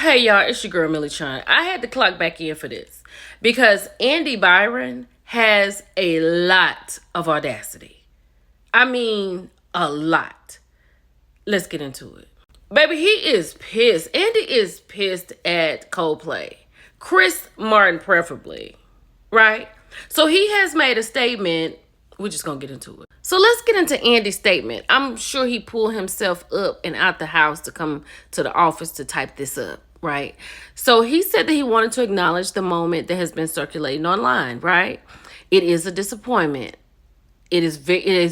Hey y'all, it's your girl Millie Chun. I had to clock back in for this because Andy Byron has a lot of audacity. I mean, a lot. Let's get into it. Baby, he is pissed. Andy is pissed at Coldplay. Chris Martin preferably, right? So he has made a statement. We're just going to get into it. So let's get into Andy's statement. I'm sure he pulled himself up and out the house to come to the office to type this up, right? So he said that he wanted to acknowledge the moment that has been circulating online, right? It is a disappointment. It is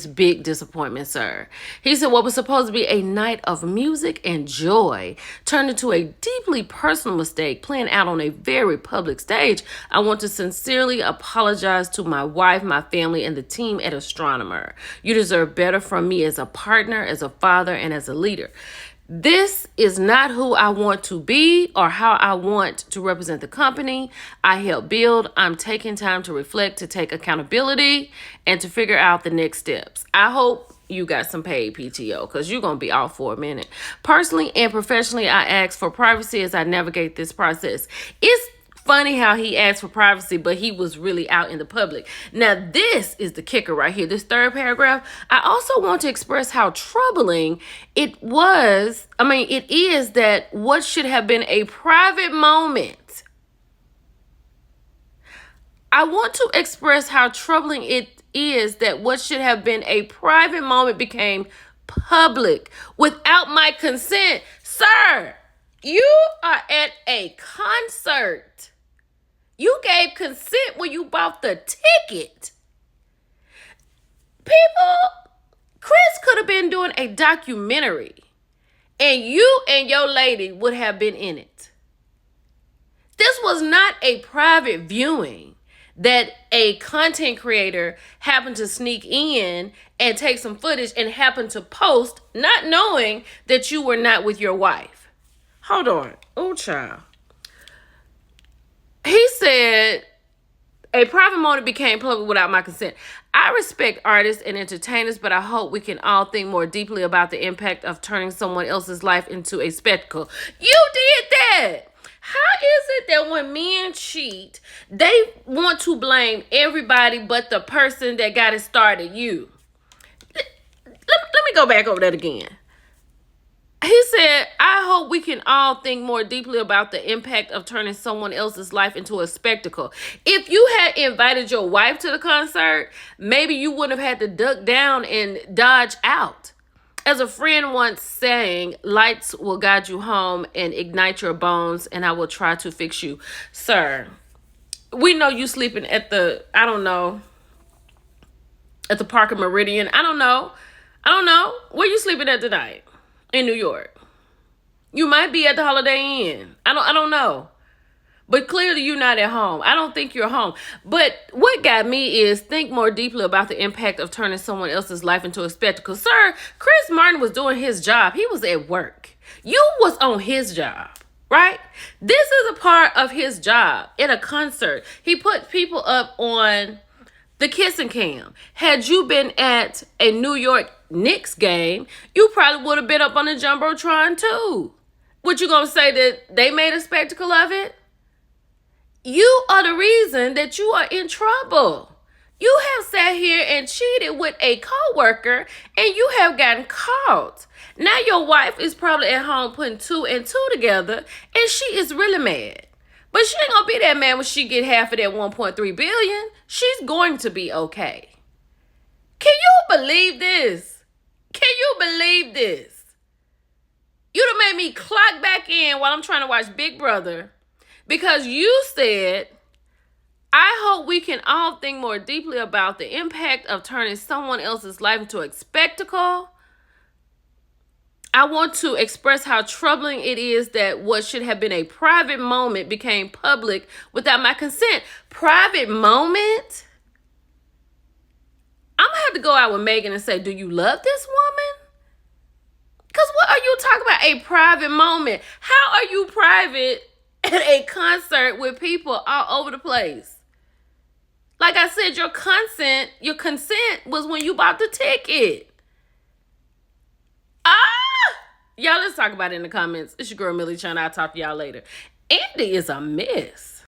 big disappointment, sir. He said what was supposed to be a night of music and joy turned into a deeply personal mistake playing out on a very public stage. I want to sincerely apologize to my wife, my family, and the team at Astronomer. You deserve better from me as a partner, as a father, and as a leader. This is not who I want to be or how I want to represent the company I help build. I'm taking time to reflect, to take accountability, and to figure out the next steps. I hope you got some paid PTO because you're going to be off for a minute. Personally and professionally, I ask for privacy as I navigate this process. It's funny how he asked for privacy, but he was really out in the public. Now, this is the kicker right here. This third paragraph, I also want to express how troubling it is that what should have been a private moment. I want to express how troubling it is that what should have been a private moment became public without my consent. Sir, you are at a concert. You gave consent when you bought the ticket. Chris could have been doing a documentary and you and your lady would have been in it. This was not a private viewing that a content creator happened to sneak in and take some footage and happened to post, not knowing that you were not with your wife. Hold on. Oh, child. He said, a private moment became public without my consent. I respect artists and entertainers, but I hope we can all think more deeply about the impact of turning someone else's life into a spectacle. You did that. How is it that when men cheat, they want to blame everybody but the person that got it started, you? Let me go back over that again. He said, I hope we can all think more deeply about the impact of turning someone else's life into a spectacle. If you had invited your wife to the concert, maybe you wouldn't have had to duck down and dodge out. As a friend once sang, lights will guide you home and ignite your bones, and I will try to fix you. Sir, we know you sleeping at the Park of Meridian. I don't know. Where you sleeping at tonight? In New York. You might be at the Holiday Inn. I don't know. But clearly you're not at home. I don't think you're home. But what got me is think more deeply about the impact of turning someone else's life into a spectacle. Sir, Chris Martin was doing his job. He was at work. You was on his job, right? This is a part of his job in a concert. He put people up on the kissing cam. Had you been at a New York Knicks game, you probably would have been up on the Jumbotron too. What you gonna say that they made a spectacle of it? You are the reason that you are in trouble. You have sat here and cheated with a coworker and you have gotten caught. Now your wife is probably at home putting 2 and 2 together and she is really mad. But she ain't gonna be that mad when she get half of that 1.3 billion. She's going to be okay. Can you believe this? Can you believe this? You done made me clock back in while I'm trying to watch Big Brother because you said, I hope we can all think more deeply about the impact of turning someone else's life into a spectacle. I want to express how troubling it is that what should have been a private moment became public without my consent. Private moment? I'm going to have to go out with Megan and say, do you love this woman? Because what are you talking about? A private moment. How are you private at a concert with people all over the place? Like I said, your consent was when you bought the ticket. Y'all, let's talk about it in the comments. It's your girl Millie Chun. I'll talk to y'all later. Andy is a mess.